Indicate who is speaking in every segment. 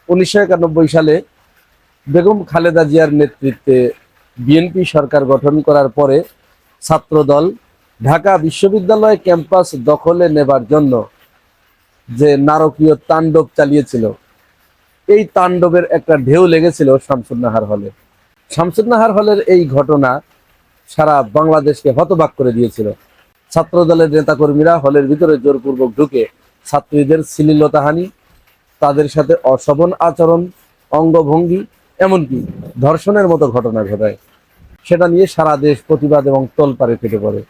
Speaker 1: 1991 সালে বেগম খালেদা জিয়ার নেতৃত্বে বিএনপি সরকার গঠন করার পরে ছাত্রদল ঢাকা বিশ্ববিদ্যালয় ক্যাম্পাস দখলে নেবার জন্য যে নারকীয় তাণ্ডব চালিয়েছিল, এই তাণ্ডবের একটা ঢেউ লেগেছিল শামসুন্নাহার হলে। শামসুন্নাহার হলের এই ঘটনা সারা বাংলাদেশকে হতবাক করে দিয়েছিল। ছাত্রদলের নেতাকর্মীরা হলের ভিতরে জোরপূর্বক ঢুকে ছাত্রীদের শ্লীলতাহানি, তাদের সাথে অশোভন আচরণ, অঙ্গভঙ্গি, এমনকি ধর্ষণের মতো ঘটনা ঘটায়। সেটা নিয়ে সারা দেশ প্রতিবাদ এবং তোলপাড়ে ফেটে পড়ে।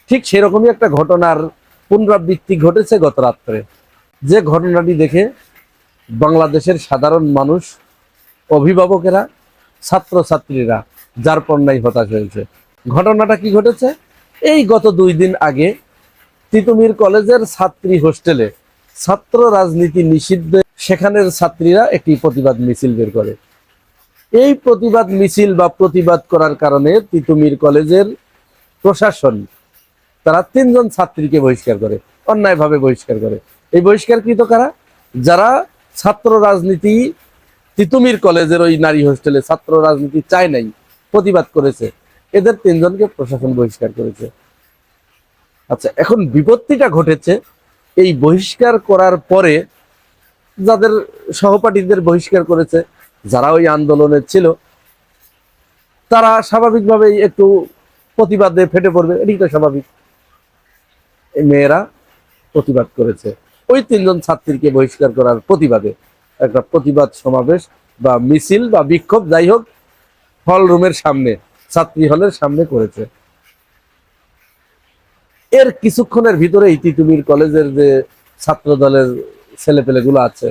Speaker 1: ঠিক সেরকমই একটা ঘটনার পুনরাবৃত্তি ঘটেছে গত রাত্রে। যে ঘটনাটি দেখে বাংলাদেশের সাধারণ মানুষ, অভিভাবকেরা, ছাত্রছাত্রীরা যার পণ্যায় হতাশ হয়েছে। ঘটনাটা কি ঘটেছে? এই গত 2 দিন আগে তিতুমির কলেজের ছাত্রী হোস্টেলে ছাত্র রাজনীতি নিষিদ্ধ, সেখানের ছাত্রীরা একটি প্রতিবাদ মিছিল বের করে। এই প্রতিবাদ মিছিল বা প্রতিবাদ করার কারণে তিতুমির কলেজের প্রশাসন তারা 3 জন ছাত্রীকে বহিষ্কার করে, অন্যায়ভাবে বহিষ্কার করে। এই বহিষ্কারকৃত কারা? যারা ছাত্র রাজনীতি, তিতুমির কলেজের ওই নারী হোস্টেলে ছাত্র রাজনীতি চায় নাই, প্রতিবাদ করেছে, এদের 3 জনকে প্রশাসন বহিষ্কার করেছে। আচ্ছা, এখন বিপত্তিটা ঘটেছে এই বহিষ্কার করার পরে যাদের সহপাঠীদের বহিষ্কার করেছে, যারা ওই আন্দোলনে ছিল, তারা স্বাভাবিকভাবেই একটু প্রতিবাদে ফেটে পড়বে, এটাই তো স্বাভাবিক। এই মেয়েরা প্রতিবাদ করেছে ওই 3 জন ছাত্রীকে বহিষ্কার করার প্রতিবাদে। একটা প্রতিবাদ সমাবেশ বা মিছিল বা বিক্ষোভ, যাই হোক, হল রুমের সামনে, ছাত্রী হলের সামনে করেছে। এর কিছুক্ষণের ভিতরেই তিতুমির কলেজের যে ছাত্র দলের ছেলেপেলেগুলো আছে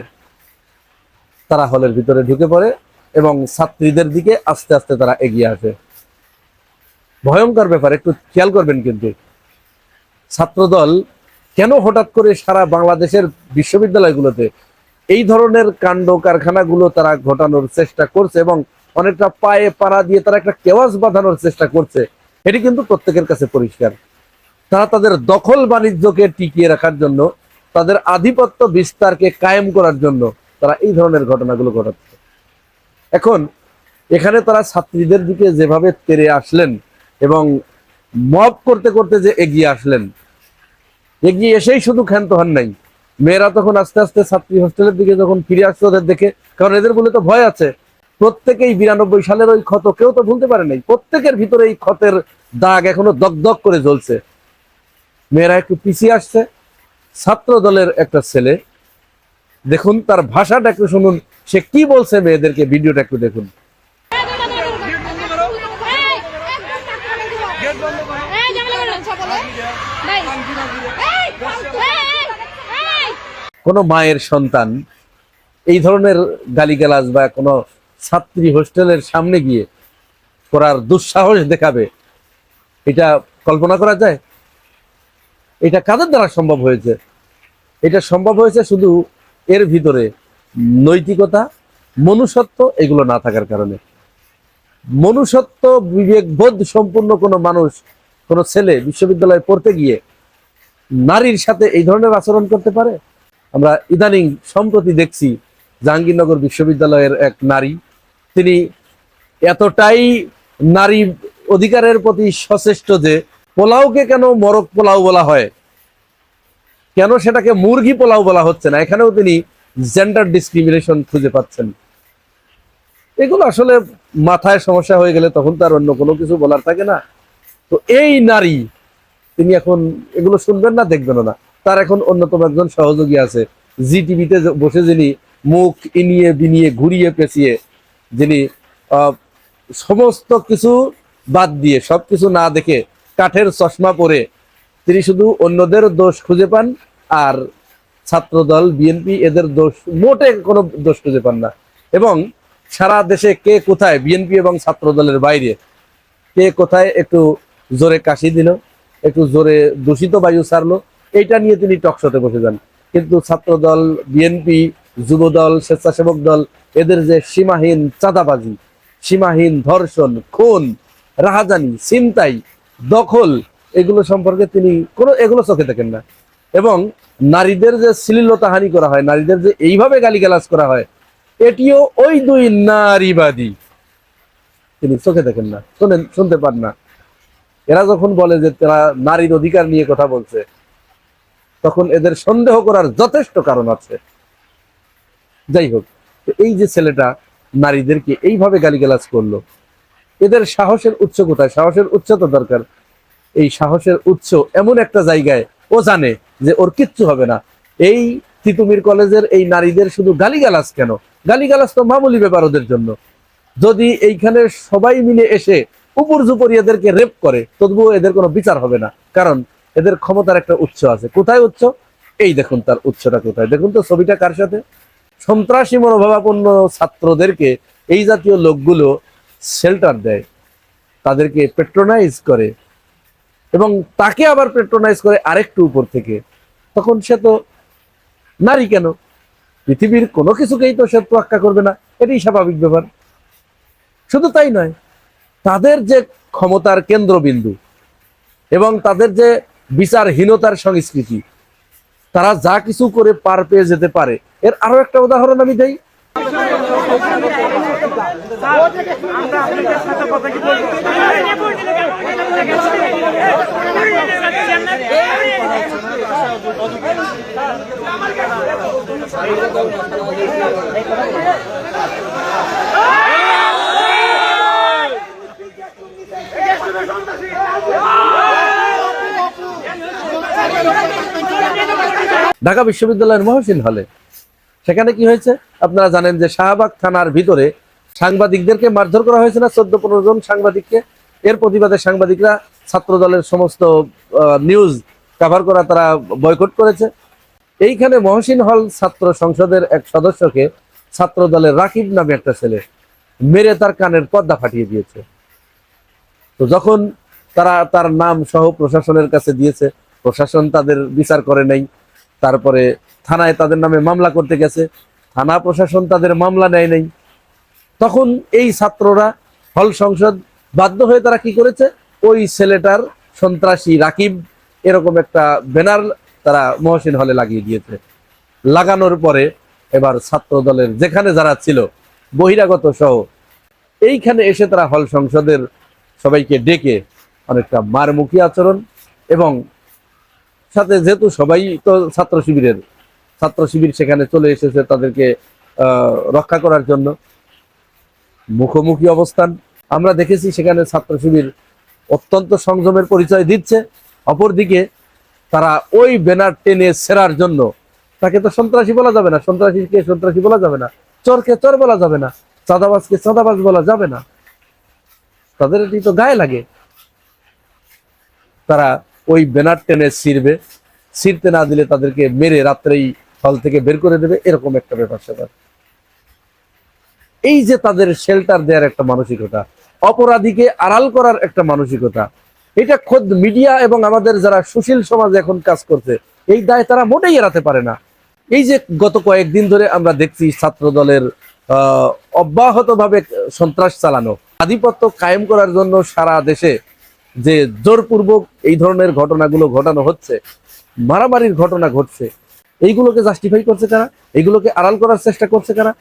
Speaker 1: তারা হলের ভিতরে ঢুকে পড়ে এবং ছাত্রীদের দিকে আস্তে আস্তে তারা এগিয়ে আসে। ভয়ঙ্কর ব্যাপার, একটু খেয়াল করবেন। কিন্তু ছাত্রদল কেন হঠাৎ করে সারা বাংলাদেশের বিশ্ববিদ্যালয়গুলোতে এই ধরনের কাণ্ড কারখানাগুলো তারা ঘটানোর চেষ্টা করছে এবং অনেকটা পায়ে পাড়া দিয়ে তারা একটা কেওয়াস বাঁধানোর চেষ্টা করছে, এটি কিন্তু প্রত্যেকের কাছে পরিষ্কার। তারা তাদের দখল বাণিজ্যকে টিকিয়ে রাখার জন্য, তাদের আধিপত্য বিস্তারকে কায়েম করার জন্য তারা এই ধরনের ঘটনাগুলো ঘটাচ্ছে। এখন এখানে তারা ছাত্রীদের দিকে যেভাবে তেড়ে আসলেন এবং মব করতে করতে যে এগিয়ে আসলেন, এগিয়ে এসেই শুধু ক্ষান্ত হন নাই, মেয়েরা তখন আস্তে আস্তে ছাত্রী হোস্টেলের দিকে যখন ফিরে আসছে ওদের দেখে, কারণ এদের বলে তো ভয় আছে, প্রত্যেকেই 92 সালের ওই ক্ষত কেউ তো ভুলতে পারে নাই, প্রত্যেকের ভিতরে এই ক্ষতের দাগ এখনো দগদগ করে জ্বলছে। মেয়েরা একটু পিছিয়ে আসছে। ছাত্র দলের একটা ছেলে, দেখুন তার ভাষাটা একটু শুনুন, সে কি বলছে মেয়েদেরকে, ভিডিওটা একটু দেখুন। কোন মায়ের সন্তান এই ধরনের গালিগালাজ বা কোনো ছাত্রী হোস্টেলের সামনে গিয়ে করার দুঃসাহস দেখাবে, এটা কল্পনা করা যায়? এটা কাদের দ্বারা সম্ভব হয়েছে? এটা সম্ভব হয়েছে শুধু এর ভিতরে নৈতিকতা, মনুষ্যত্ব এগুলো না থাকার কারণে। মনুষ্যত্ব, বিবেকবোধ সম্পূর্ণ কোনো মানুষ, কোনো ছেলে বিশ্ববিদ্যালয়ে পড়তে গিয়ে নারীর সাথে এই ধরনের আচরণ করতে পারে? আমরা ইদানিং সম্প্রতি দেখছি জাহাঙ্গীরনগর বিশ্ববিদ্যালয়ের এক নারী, তিনি এতটাই নারী অধিকারের প্রতি সচেষ্ট যে পোলাওকে কেন মরক পোলাও বলা হয়, কেন সেটাকে মুরগি পোলাও বলা হচ্ছে না, এখানেও তিনি জেন্ডার ডিসক্রিমিনেশন খুঁজে পাচ্ছেন। এগুলো আসলে মাথায় সমস্যা হয়ে গেলে তখন তার অন্য কোনো কিছু বলার থাকে না। তো এই নারী, তিনি এখন এগুলো শুনবেন না, দেখবেন না। তার এখন অন্যতম একজন সহযোগী আছে, জি টিভিতে বসে যিনি মুখ ইনিয়ে বিনিয়ে ঘুরিয়ে পেঁচিয়ে, যিনি সমস্ত কিছু বাদ দিয়ে, সবকিছু না দেখে কাঠের চশমা পরে তিনি শুধু অন্যদের দোষ খুঁজে পান, আর ছাত্রদল, বিএনপি এদের দোষ, মোটে কোনো দোষ খুঁজে পান না। এবং সারা দেশে কে কোথায়, বিএনপি এবং ছাত্রদলের বাইরে কে কোথায় একটু জোরে কাশি দিল, একটু জোরে দূষিত বায়ু ছাড়লো, এইটা নিয়ে তিনি টকশোতে বসে যান। কিন্তু ছাত্রদল, বিএনপি, যুবদল, স্বেচ্ছাসেবক দল, এদের যে সীমাহীন চাঁদাবাজি, সীমাহীন ধর্ষণ, খুন, রাহাজানি, ছিনতাই, দখল, এগুলো সম্পর্কে তিনি এগুলো চোখে দেখেন না। এবং নারীদের যে শ্লীলতাহানি করা হয়, নারীদের যে এইভাবে গালিগালাজ করা হয়, এটিও ওই দুই নারীবাদী, তিনি চোখে দেখেন না, শোনেন, শুনতে পান না। এরা যখন বলে যে তারা নারীর অধিকার নিয়ে কথা বলছে, তখন এদের সন্দেহ করার যথেষ্ট কারণ আছে। যাই হোক, এই যে ছেলেটা নারীদেরকে এইভাবে গালিগালাজ করলো, এদের সাহসের উৎস কোথায়? সাহসের উৎস তো দরকার। এই সাহসের উৎস এমন একটা জায়গায়, ও জানে যে ওর কিচ্ছু হবে না। এই তিতুমির কলেজের এই নারীদের শুধু গালিগালাজ কেন, গালিগালাজ তো মামুলি ব্যাপার ওদের জন্য। যদি এইখানে সবাই মিলে এসে উপর জুপরি এদেরকে রেপ করে, তবুও এদের কোনো বিচার হবে না, কারণ এদের ক্ষমতার একটা উৎস আছে। কোথায় উৎস? এই দেখুন তার উৎসটা কোথায়, দেখুন তো ছবিটা কার সাথে। সন্ত্রাসী মনোভাবাপন্ন ছাত্রদেরকে এই জাতীয় লোকগুলো শেল্টার দেয়, তাদেরকে পেট্রোনাইজ করে, এবং তাকে আবার পেট্রোনাইজ করে আরেকটু উপর থেকে। তখন সে তো নারী কেন, পৃথিবীর কোনো কিছুকেই তো সে তোয়াক্কা করবে না, এটাই স্বাভাবিক ব্যাপার। শুধু তাই নয়, তাদের যে ক্ষমতার কেন্দ্রবিন্দু এবং তাদের যে বিচারহীনতার সংস্কৃতি, তারা যা কিছু করে পার পেয়ে যেতে পারে, এর আরো একটা উদাহরণ আমি দেই। ঢাকা বিশ্ববিদ্যালয়ের মহসিন হলে সেখানে কি হয়েছে আপনারা জানেন, যে শাহবাগ থানার ভিতরে সাংবাদিকদেরকে মারধর করা হয়েছে না, 14-15 জন সাংবাদিককে। এর প্রতিবাদে সাংবাদিকরা ছাত্র দলের সমস্ত নিউজ কভার করা তারা বয়কট করেছে। এইখানে মহসিন হল ছাত্র সংসদের এক সদস্যকে ছাত্র দলের রাকিব নামে একটা ছেলে মেরে তার কানের পর্দা ফাটিয়ে দিয়েছে। তো যখন তারা তার নাম সহ প্রশাসনের কাছে দিয়েছে, প্রশাসন তাদের বিচার করে নাই। তারপরে থানায় তাদের নামে মামলা করতে গেছে, থানা প্রশাসন তাদের মামলা নেয় নাই। তখন এই ছাত্ররা হল সংসদ বাধ্য হয়ে তারা কি করেছে, ওই ছেলেটার সন্ত্রাসী রাকিব এরকম একটা ব্যানার তারা মহসিন হলে লাগিয়ে দিয়েছে। লাগানোর পরে এবার ছাত্র দলের যেখানে যারা ছিল বহিরাগত সহ এইখানে এসে তারা হল সংসদের সবাইকে ডেকে অনেকটা মারমুখী আচরণ, এবং সাথে যেহেতু সবাই তো ছাত্র শিবির সেখানে চলে এসেছে তাদেরকে রক্ষা করার জন্য, মুখোমুখি অবস্থান আমরা দেখেছি। সেখানে ছাত্র শিবির অত্যন্ত সংযমের পরিচয় দিচ্ছে, অপরদিকে তারা ওই ব্যানার টেনে ছেড়ার জন্য, তাকে তো সন্ত্রাসী বলা যাবে না, সন্ত্রাসীকে সন্ত্রাসী বলা যাবে না, চোরকে চোর বলা যাবে না, চাঁদাবাজকে চাঁদাবাজ বলা যাবে না, তাদের এটি তো গায়ে লাগে। তারা ওই ব্যানার টেনে ছিঁড়বে, ছিঁড়তে না দিলে তাদেরকে মেরে রাত্রেই হল থেকে বের করে দেবে, এরকম একটা ব্যাপার স্যাপার। এই যে তাদের শেল্টার দেওয়ার একটা মানসিকতা, অপরাধীকে আড়াল করার একটা মানসিকতা, এটা খোদ মিডিয়া এবং আমাদের যারা সুশীল সমাজ এখন কাজ করছে, এই দায় তারা মোটেই এড়াতে পারে না। এই যে গত কয়েকদিন ধরে আমরা দেখছি ছাত্র দলের অব্যাহতভাবে সন্ত্রাস চালানো, আধিপত্য কায়েম করার জন্য সারা দেশে যে জোরপূর্বক এই ধরনের ঘটনাগুলো ঘটানো হচ্ছে, মারামারির ঘটনা ঘটছে, এইগুলোকে জাস্টিফাই করছে কারা? এইগুলোকে আড়াল করার চেষ্টা করছে কারা?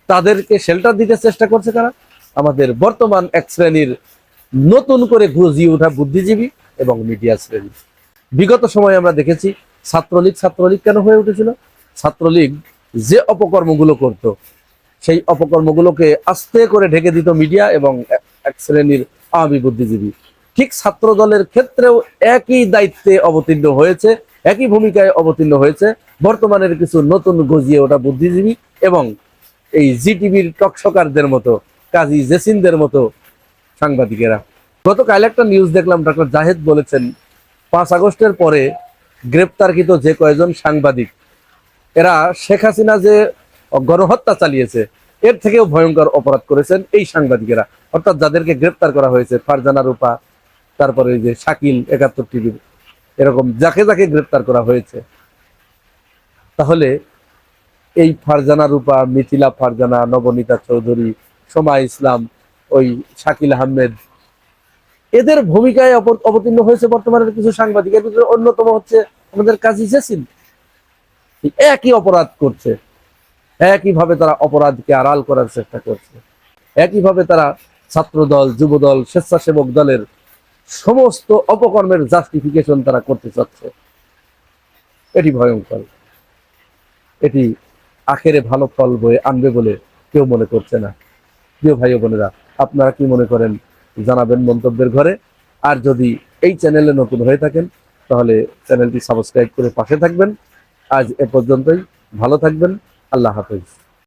Speaker 1: তাদেরকে শেল্টার দিতে চেষ্টা করছে কারা? আমাদের বর্তমান এক শ্রেণীর নতুন করে গজিয়ে ওঠা বুদ্ধিজীবী এবং মিডিয়া শ্রেণী। বিগত সময়ে আমরা দেখেছি ছাত্রলীগ কেন হয়ে উঠেছিল? ছাত্রলীগ যে অপকর্মগুলো করত, সেই অপকর্মগুলোকে আস্তে করে ঢেকে দিত মিডিয়া এবং এক শ্রেণীর আওয়ামী বুদ্ধিজীবী। ঠিক ছাত্র দলের ক্ষেত্রেও একই দায়িত্বে অবতীর্ণ হয়েছে, একই ভূমিকায় অবতীর্ণ হয়েছে বর্তমানের কিছু নতুন গজিয়ে ওঠা বুদ্ধিজীবী এবং এই জিটিভির টকশকারদের মতো, কাজী জেসিনদের মতো সাংবাদিকেরা। গতকাল একটা নিউজ দেখলাম, ডক্টর জাহেদ বলেছেন 5 আগস্টের পরে গ্রেপ্তারকৃত যে কয়েকজন সাংবাদিক, এরা শেখ হাসিনা যে গণহত্যা চালিয়েছে এর থেকেও ভয়ঙ্কর অপরাধ করেছেন এই সাংবাদিকেরা। অর্থাৎ যাদেরকে গ্রেপ্তার করা হয়েছে, ফারজানা রূপা, তারপরে যে শাকিল 71 টিভির, এরকম যাকে যাকে গ্রেপ্তার করা হয়েছে। তাহলে এই ফারজানা রূপা, মিথিলা ফারজানা, নবনীতা চৌধুরী, সোমা ইসলাম, ওই শাকিল আহমেদ, এদের ভূমিকায় অবতীর্ণ হয়েছে বর্তমানের কিছু সাংবাদিক। এর ভিতরে অন্যতম হচ্ছে আমাদের কাজী জেসিন, একই অপরাধ করছে। একইভাবে তারা অপরাধকে আড়াল করার চেষ্টা করছে, একইভাবে তারা ছাত্রদল, যুবদল, স্বেচ্ছাসেবক দলের সমস্ত অপকর্মের জাস্টিফিকেশন তারা করতে চাচ্ছে। এটি ভয়ঙ্কর, এটি আখেরে ভালো ফল বয়ে আনবে বলে কেউ মনে করছে না। প্রিয় ভাই ও বোনেরা, আপনারা কি মনে করেন জানাবেন মন্তব্যের ঘরে। আর যদি এই চ্যানেলে নতুন হয়ে থাকেন তাহলে চ্যানেলটি সাবস্ক্রাইব করে পাশে থাকবেন। আজ এ পর্যন্তই, ভালো থাকবেন, আল্লাহ হাফেজ।